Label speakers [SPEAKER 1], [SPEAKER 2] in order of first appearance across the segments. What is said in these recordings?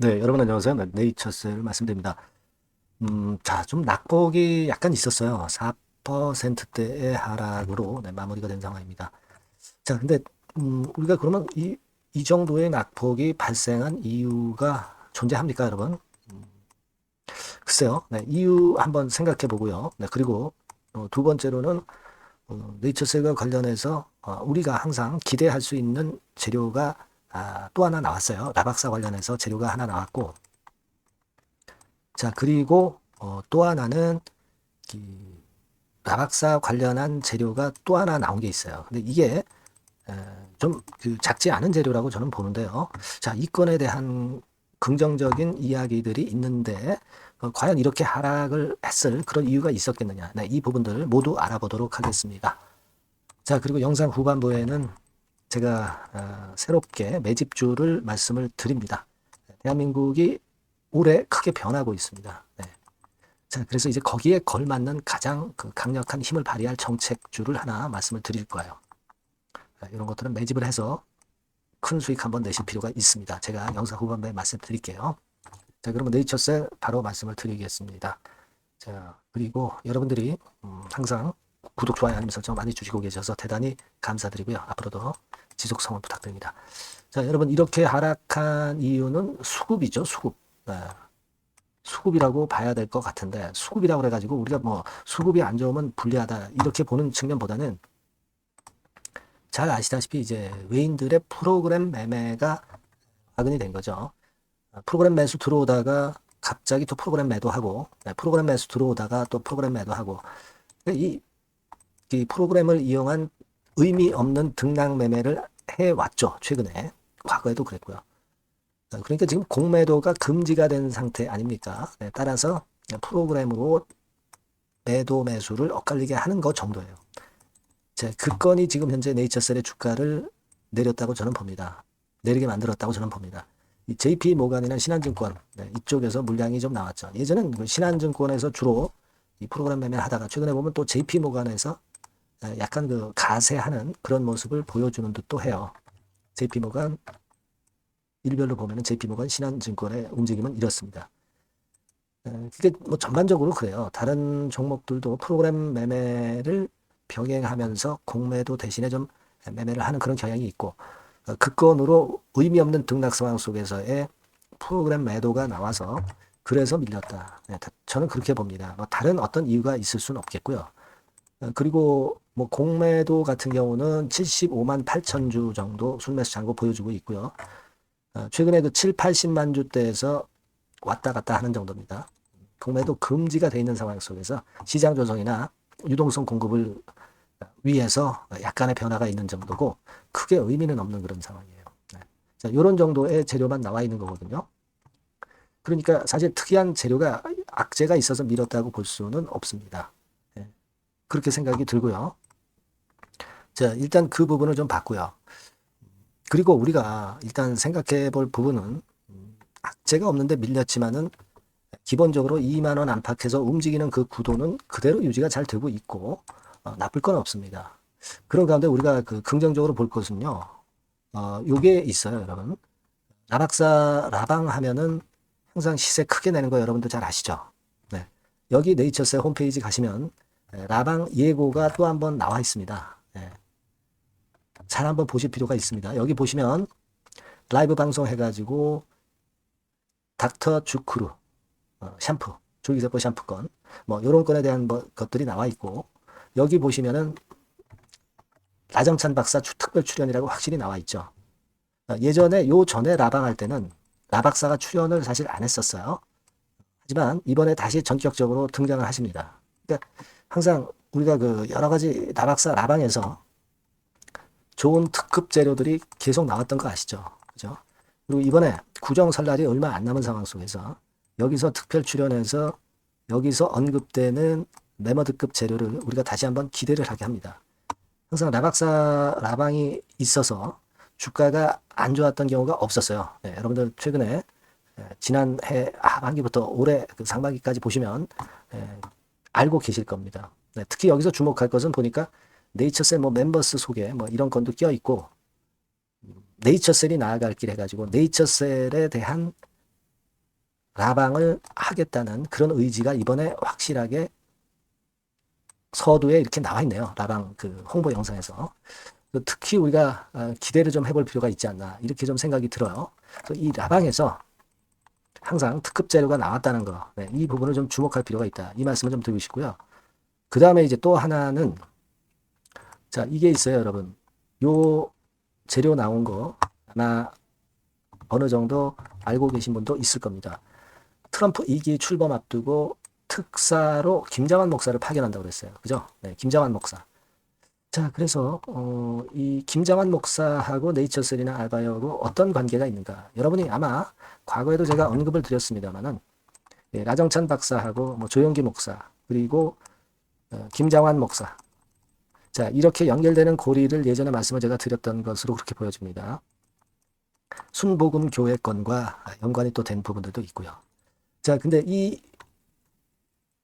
[SPEAKER 1] 네, 여러분 안녕하세요. 네이처셀 말씀드립니다. 자, 좀 낙폭이 약간 있었어요. 4%대의 하락으로 마무리가 된 상황입니다. 자, 근데 우리가 그러면 이 정도의 낙폭이 발생한 이유가 존재합니까, 여러분? 글쎄요. 네, 이유 한번 생각해 보고요. 네, 그리고 두 번째로는 네이처셀과 관련해서 우리가 항상 기대할 수 있는 재료가 또 하나 나왔어요. 라박사 관련해서 재료가 하나 나왔고, 자, 그리고 또 하나는 이 라박사 관련한 재료가 또 하나 나온 게 있어요. 근데 이게 좀 그 작지 않은 재료라고 저는 보는데요. 자, 이 건에 대한 긍정적인 이야기들이 있는데 과연 이렇게 하락을 했을 그런 이유가 있었겠느냐. 네, 이 부분들을 모두 알아보도록 하겠습니다. 자, 그리고 영상 후반부에는 제가 새롭게 매집주를 말씀을 드립니다. 대한민국이 올해 크게 변하고 있습니다. 네. 자, 그래서 이제 거기에 걸맞는 가장 그 강력한 힘을 발휘할 정책주를 하나 말씀을 드릴 거예요. 이런 것들은 매집을 해서 큰 수익 한번 내실 필요가 있습니다. 제가 영상 후반부에 말씀드릴게요. 자, 그러면 네이처셀 바로 말씀을 드리겠습니다. 자, 그리고 여러분들이 항상 구독, 좋아요, 알림 설정 많이 주시고 계셔서 대단히 감사드리고요. 앞으로도 지속 성원 부탁드립니다. 자, 여러분 이렇게 하락한 이유는 수급이죠, 수급. 네. 수급이라고 봐야 될 것 같은데 수급이라고 그래가지고 우리가 뭐 수급이 안 좋으면 불리하다 이렇게 보는 측면보다는 잘 아시다시피 이제 외인들의 프로그램 매매가 화근이 된 거죠. 프로그램 매수 들어오다가 갑자기 또 프로그램 매도하고 프로그램 매수 들어오다가 또 프로그램 매도하고 이, 이 프로그램을 이용한 의미 없는 등락 매매를 해왔죠. 최근에. 과거에도 그랬고요. 그러니까 지금 공매도가 금지가 된 상태 아닙니까? 네, 따라서 프로그램으로 매도 매수를 엇갈리게 하는 것 정도예요. 자, 그 건이 지금 현재 네이처셀의 주가를 내렸다고 저는 봅니다. 내리게 만들었다고 저는 봅니다. 이 JP 모간이나 신한증권 네, 이쪽에서 물량이 좀 나왔죠. 예전엔 그 신한증권에서 주로 이 프로그램 매매를 하다가 최근에 보면 또 JP 모간에서 약간 그 가세하는 그런 모습을 보여주는 듯도 해요. JP 모간 일별로 보면은 JP 모간 신한증권의 움직임은 이렇습니다. 그게 뭐 전반적으로 그래요. 다른 종목들도 프로그램 매매를 병행하면서 공매도 대신에 좀 매매를 하는 그런 경향이 있고 그 건으로 의미 없는 등락 상황 속에서의 프로그램 매도가 나와서 그래서 밀렸다. 네, 저는 그렇게 봅니다. 뭐 다른 어떤 이유가 있을 수는 없겠고요. 그리고 뭐 공매도 같은 경우는 75만 8천 주 정도 순매수 잔고 보여주고 있고요. 최근에 그 7, 80만 주대에서 왔다 갔다 하는 정도입니다. 공매도 금지가 돼 있는 상황 속에서 시장 조성이나 유동성 공급을 위해서 약간의 변화가 있는 정도고 크게 의미는 없는 그런 상황이에요. 네. 자, 이런 정도의 재료만 나와 있는 거거든요. 그러니까 사실 특이한 재료가 악재가 있어서 밀었다고 볼 수는 없습니다. 네. 그렇게 생각이 들고요. 자, 일단 그 부분을 좀 봤고요. 그리고 우리가 일단 생각해 볼 부분은 악재가 없는데 밀렸지만은 기본적으로 2만 원 안팎에서 움직이는 그 구도는 그대로 유지가 잘 되고 있고 나쁠 건 없습니다. 그런 가운데 우리가 그 긍정적으로 볼 것은요. 요게 있어요, 여러분. 라박사 라방 하면은 항상 시세 크게 내는 거 여러분들 잘 아시죠? 네. 여기 네이처셀 홈페이지 가시면 라방 예고가 또 한번 나와 있습니다. 네. 잘 한번 보실 필요가 있습니다. 여기 보시면 라이브 방송 해가지고 닥터 주크루 샴푸, 줄기세포 샴푸건, 뭐, 요런 건에 대한 뭐, 것들이 나와 있고, 여기 보시면은, 라정찬 박사 특별 출연이라고 확실히 나와 있죠. 예전에, 요 전에 라방할 때는, 라박사가 출연을 사실 안 했었어요. 하지만, 이번에 다시 전격적으로 등장을 하십니다. 그러니까, 항상 우리가 그, 여러 가지 라박사 라방에서 좋은 특급 재료들이 계속 나왔던 거 아시죠? 그죠? 그리고 이번에 구정 설날이 얼마 안 남은 상황 속에서, 여기서 특별 출연해서 여기서 언급되는 메머드급 재료를 우리가 다시 한번 기대를 하게 합니다. 항상 라박사 라방이 있어서 주가가 안 좋았던 경우가 없었어요. 네, 여러분들 최근에 지난해 하반기부터 올해 그 상반기까지 보시면 알고 계실 겁니다. 네, 특히 여기서 주목할 것은 보니까 네이처셀 뭐 멤버스 소개 뭐 이런 건도 껴 있고 네이처셀이 나아갈 길 해가지고 네이처셀에 대한 라방을 하겠다는 그런 의지가 이번에 확실하게 서두에 이렇게 나와 있네요. 라방 그 홍보 영상에서. 특히 우리가 기대를 좀 해볼 필요가 있지 않나 이렇게 좀 생각이 들어요. 이 라방에서 항상 특급 재료가 나왔다는 거, 네, 이 부분을 좀 주목할 필요가 있다. 이 말씀을 좀 드리고 싶고요. 그 다음에 이제 또 하나는 자 이게 있어요, 여러분. 요 재료 나온 거 아마 어느 정도 알고 계신 분도 있을 겁니다. 트럼프 2기 출범 앞두고 특사로 김장환 목사를 파견한다고 그랬어요. 그죠? 네, 김장환 목사. 자, 그래서 이 김장환 목사하고 네이처셀이나 알바이오하고 어떤 관계가 있는가? 여러분이 아마 과거에도 제가 언급을 드렸습니다만은 예, 라정찬 박사하고 뭐 조영기 목사 그리고 김장환 목사. 자, 이렇게 연결되는 고리를 예전에 말씀을 제가 드렸던 것으로 그렇게 보여집니다. 순복음 교회 건과 연관이 또 된 부분들도 있고요. 자, 근데 이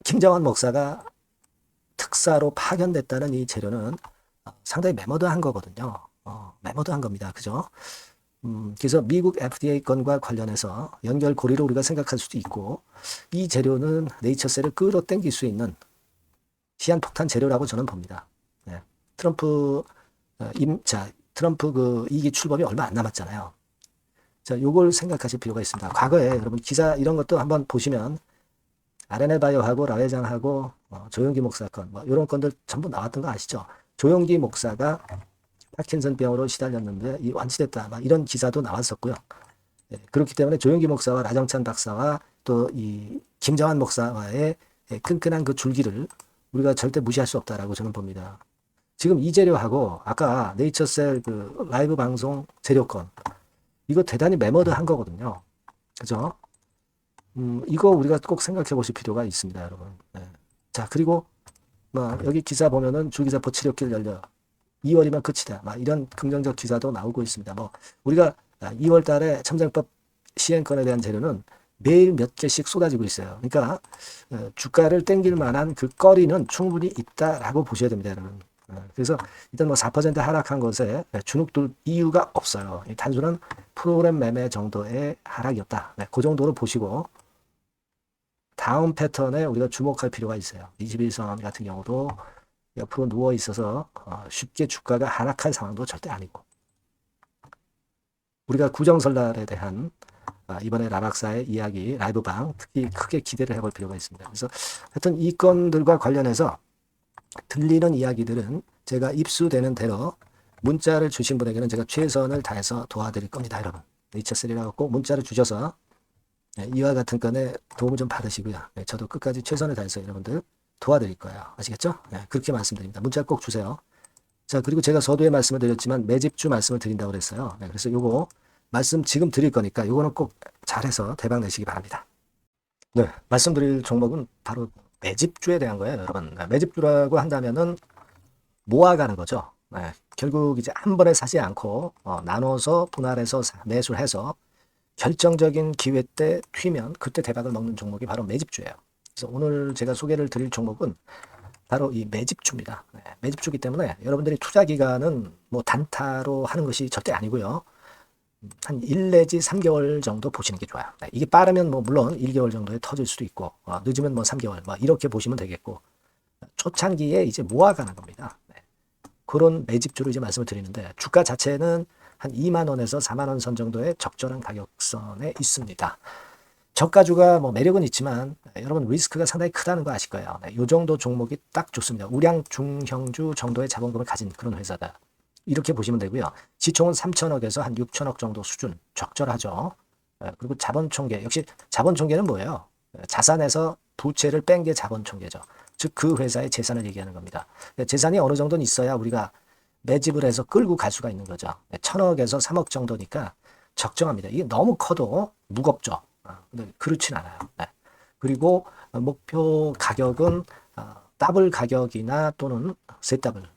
[SPEAKER 1] 김장환 목사가 특사로 파견됐다는 이 재료는 상당히 매머드한 거거든요. 매머드한 겁니다. 그죠? 그래서 미국 FDA 건과 관련해서 연결 고리로 우리가 생각할 수도 있고 이 재료는 네이처셀을 끌어당길 수 있는 시한폭탄 재료라고 저는 봅니다. 네. 트럼프 트럼프 그 2기 출범이 얼마 안 남았잖아요. 자, 요걸 생각하실 필요가 있습니다. 과거에 여러분 기사 이런 것도 한번 보시면 RNL 바이오하고 라 회장하고 조영기 목사 건 뭐 이런 건들 전부 나왔던 거 아시죠? 조영기 목사가 파킨슨 병으로 시달렸는데 완치됐다. 막 이런 기사도 나왔었고요. 예, 그렇기 때문에 조영기 목사와 라정찬 박사와 또 이 김정환 목사와의 끈끈한 그 줄기를 우리가 절대 무시할 수 없다라고 저는 봅니다. 지금 이 재료하고 아까 네이처셀 그 라이브 방송 재료건 이거 대단히 매머드한 거거든요. 그죠? 이거 우리가 꼭 생각해 보실 필요가 있습니다, 여러분. 네. 자, 그리고 뭐 여기 기사 보면은 줄기세포 치료길 열려 2월이면 끝이다. 막 이런 긍정적 기사도 나오고 있습니다. 뭐 우리가 2월 달에 첨장법 시행권에 대한 재료는 매일 몇 개씩 쏟아지고 있어요. 그러니까 주가를 땡길 만한 그 거리는 충분히 있다라고 보셔야 됩니다, 여러분. 그래서 일단 뭐 4% 하락한 것에 주눅들 이유가 없어요. 단순한 프로그램 매매 정도의 하락이었다. 네, 그 정도로 보시고 다음 패턴에 우리가 주목할 필요가 있어요. 21선 같은 경우도 옆으로 누워 있어서 쉽게 주가가 하락할 상황도 절대 아니고 우리가 구정설날에 대한 이번에 라박사의 이야기 라이브방 특히 크게 기대를 해볼 필요가 있습니다. 그래서 하여튼 이 건들과 관련해서 들리는 이야기들은 제가 입수되는 대로 문자를 주신 분에게는 제가 최선을 다해서 도와드릴 겁니다, 여러분. 네이처셀이라고 꼭 문자를 주셔서 이와 같은 건에 도움을 좀 받으시고요. 저도 끝까지 최선을 다해서 여러분들 도와드릴 거예요. 아시겠죠? 그렇게 말씀드립니다. 문자 꼭 주세요. 자, 그리고 제가 서두에 말씀을 드렸지만 매집주 말씀을 드린다고 그랬어요. 그래서 요거 말씀 지금 드릴 거니까 요거는 꼭 잘해서 대박 내시기 바랍니다. 네, 말씀드릴 종목은 바로 매집주에 대한 거예요, 여러분. 매집주라고 한다면은 모아가는 거죠. 결국 이제 한 번에 사지 않고 나눠서 분할해서 매수를 해서 결정적인 기회 때 튀면 그때 대박을 먹는 종목이 바로 매집주예요. 그래서 오늘 제가 소개를 드릴 종목은 바로 이 매집주입니다. 매집주기 때문에 여러분들이 투자 기간은 뭐 단타로 하는 것이 절대 아니고요. 한 1 내지 3개월 정도 보시는 게 좋아요. 이게 빠르면 뭐 물론 1개월 정도에 터질 수도 있고 늦으면 뭐 3개월 뭐 이렇게 보시면 되겠고 초창기에 이제 모아가는 겁니다. 그런 매집주로 이제 말씀을 드리는데 주가 자체는 한 2만 원에서 4만 원 선 정도의 적절한 가격선에 있습니다. 저가주가 뭐 매력은 있지만 여러분 리스크가 상당히 크다는 거 아실 거예요. 이 정도 종목이 딱 좋습니다. 우량 중형주 정도의 자본금을 가진 그런 회사다. 이렇게 보시면 되고요. 시총은 3천억에서 한 6천억 정도 수준 적절하죠. 그리고 자본총계 역시 자본총계는 뭐예요? 자산에서 부채를 뺀 게 자본총계죠. 즉 그 회사의 재산을 얘기하는 겁니다. 재산이 어느 정도는 있어야 우리가 매집을 해서 끌고 갈 수가 있는 거죠. 1,000억에서 3억 정도니까 적정합니다. 이게 너무 커도 무겁죠. 근데 그렇진 않아요. 그리고 목표 가격은 더블 가격이나 또는 세 더블,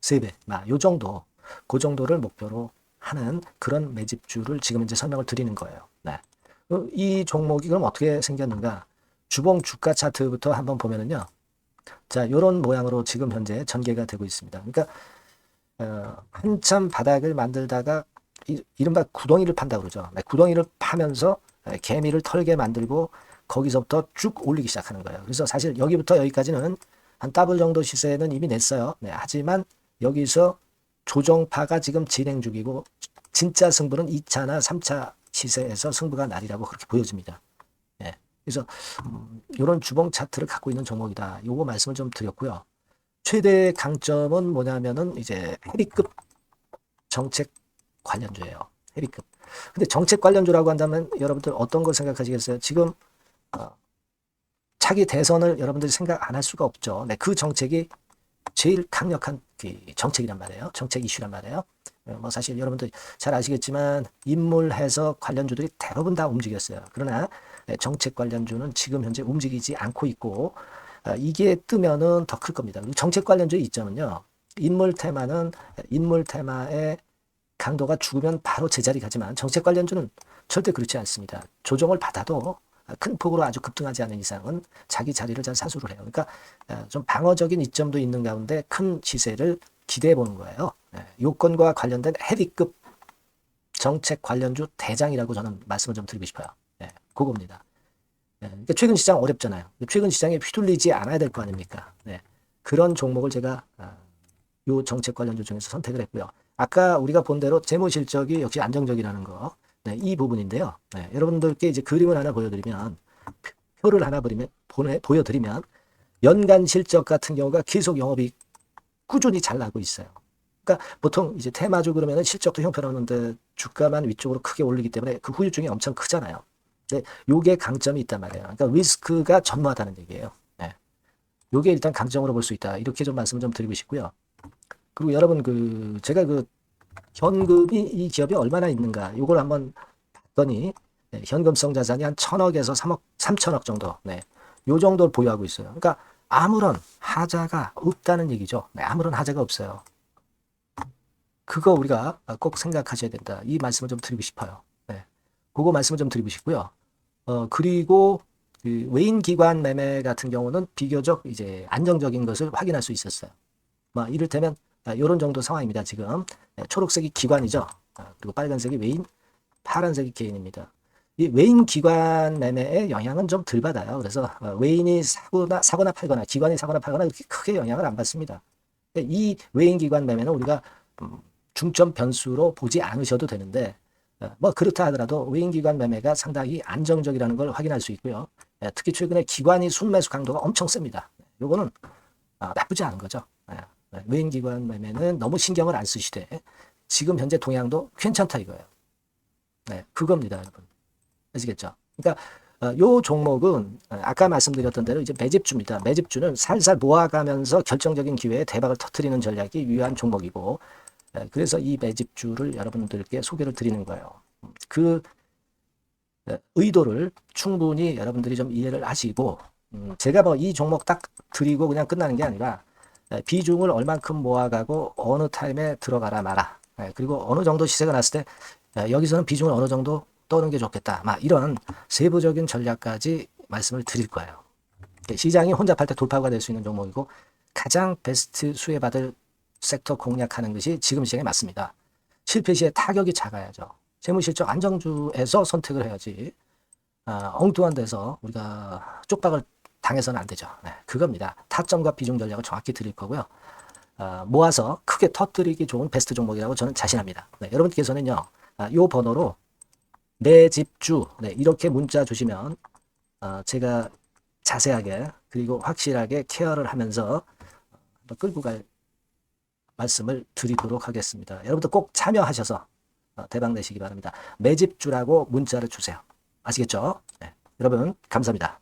[SPEAKER 1] 세 배, 요 정도, 그 정도를 목표로 하는 그런 매집주를 지금 이제 설명을 드리는 거예요. 이 종목이 그럼 어떻게 생겼는가? 주봉 주가 차트부터 한번 보면은요. 자, 이런 모양으로 지금 현재 전개가 되고 있습니다. 그러니까 한참 바닥을 만들다가 이른바 구덩이를 판다고 그러죠. 구덩이를 파면서 개미를 털게 만들고 거기서부터 쭉 올리기 시작하는 거예요. 그래서 사실 여기부터 여기까지는 한 더블 정도 시세는 이미 냈어요. 네, 하지만 여기서 조정파가 지금 진행 중이고 진짜 승부는 2차나 3차 시세에서 승부가 나리라고 그렇게 보여집니다. 예. 그래서 이런 주봉 차트를 갖고 있는 종목이다. 요거 말씀을 좀 드렸고요. 최대 강점은 뭐냐면은 이제 해리급 정책 관련주예요. 해리급. 근데 정책 관련주라고 한다면 여러분들 어떤 걸 생각하시겠어요? 지금 차기 대선을 여러분들이 생각 안 할 수가 없죠. 네, 그 정책이 제일 강력한 그 정책이란 말이에요. 정책 이슈란 말이에요. 뭐 사실 여러분들 잘 아시겠지만 인물해서 관련주들이 대부분 다 움직였어요. 그러나 정책 관련주는 지금 현재 움직이지 않고 있고 이게 뜨면은 더 클 겁니다. 정책 관련주의 이점은요. 인물 테마의 강도가 죽으면 바로 제자리 가지만 정책 관련주는 절대 그렇지 않습니다. 조정을 받아도 큰 폭으로 아주 급등하지 않는 이상은 자기 자리를 잘 사수를 해요. 그러니까 좀 방어적인 이점도 있는 가운데 큰 시세를 기대해 보는 거예요. 요건과 관련된 헤비급 정책 관련주 대장이라고 저는 말씀을 좀 드리고 싶어요. 그겁니다. 그러니까 최근 시장 어렵잖아요. 최근 시장에 휘둘리지 않아야 될 거 아닙니까? 그런 종목을 제가 요 정책 관련주 중에서 선택을 했고요. 아까 우리가 본 대로 재무 실적이 역시 안정적이라는 거, 이 부분인데요. 여러분들께 이제 그림을 하나 보여드리면, 표를 하나 보여드리면, 연간 실적 같은 경우가 계속 영업이 꾸준히 잘 나고 있어요. 그러니까 보통 이제 테마주 그러면 실적도 형편없는데 주가만 위쪽으로 크게 올리기 때문에 그 후유증이 엄청 크잖아요. 근데 요게 강점이 있단 말이에요. 그러니까 리스크가 전무하다는 얘기예요. 요게 일단 강점으로 볼 수 있다. 이렇게 좀 말씀을 좀 드리고 싶고요. 그리고 여러분 제가 현금이 이 기업이 얼마나 있는가 이걸 한번 봤더니 현금성 자산이 한 1,000억에서 3천억 정도 요 정도를 보유하고 있어요. 그러니까 아무런 하자가 없다는 얘기죠. 아무런 하자가 없어요. 그거 우리가 꼭 생각하셔야 된다. 이 말씀을 좀 드리고 싶어요. 그거 말씀을 좀 드리고 싶고요. 그리고 그 외인 기관 매매 같은 경우는 비교적 이제 안정적인 것을 확인할 수 있었어요. 이를테면 이런 정도 상황입니다. 지금 초록색이 기관이죠. 그리고 빨간색이 외인, 파란색이 개인입니다. 이 외인 기관 매매의 영향은 좀 덜 받아요. 그래서 외인이 사거나 팔거나 기관이 사거나 팔거나 그렇게 크게 영향을 안 받습니다. 이 외인 기관 매매는 우리가 중점 변수로 보지 않으셔도 되는데 그렇다 하더라도 외인 기관 매매가 상당히 안정적이라는 걸 확인할 수 있고요. 특히 최근에 기관이 순매수 강도가 엄청 셉니다. 요거는 나쁘지 않은 거죠. 외인 기관 매매는 너무 신경을 안 쓰시되 지금 현재 동향도 괜찮다 이거예요. 그겁니다, 여러분. 아시겠죠? 그러니까 요 종목은 아까 말씀드렸던 대로 이제 매집주입니다. 매집주는 살살 모아가면서 결정적인 기회에 대박을 터뜨리는 전략이 유효한 종목이고 그래서 이 매집주를 여러분들께 소개를 드리는 거예요. 그 의도를 충분히 여러분들이 좀 이해를 하시고 제가 이 종목 딱 드리고 그냥 끝나는 게 아니라 비중을 얼만큼 모아가고 어느 타임에 들어가라 마라. 그리고 어느 정도 시세가 났을 때 여기서는 비중을 어느 정도 떠는 게 좋겠다. 이런 세부적인 전략까지 말씀을 드릴 거예요. 시장이 혼잡할 때 돌파구가 될 수 있는 종목이고 가장 베스트 수혜받을 섹터 공략하는 것이 지금 시장에 맞습니다. 실패 시에 타격이 작아야죠. 재무실적 안정주에서 선택을 해야지 엉뚱한 데서 우리가 쪽박을 당해서는 안 되죠. 그겁니다. 타점과 비중 전략을 정확히 드릴 거고요. 모아서 크게 터뜨리기 좋은 베스트 종목이라고 저는 자신합니다. 여러분께서는요. 요 번호로 매집주 이렇게 문자 주시면 제가 자세하게 그리고 확실하게 케어를 하면서 끌고 갈 말씀을 드리도록 하겠습니다. 여러분들 꼭 참여하셔서 대박 내시기 바랍니다. 매집주라고 문자를 주세요. 아시겠죠? 여러분 감사합니다.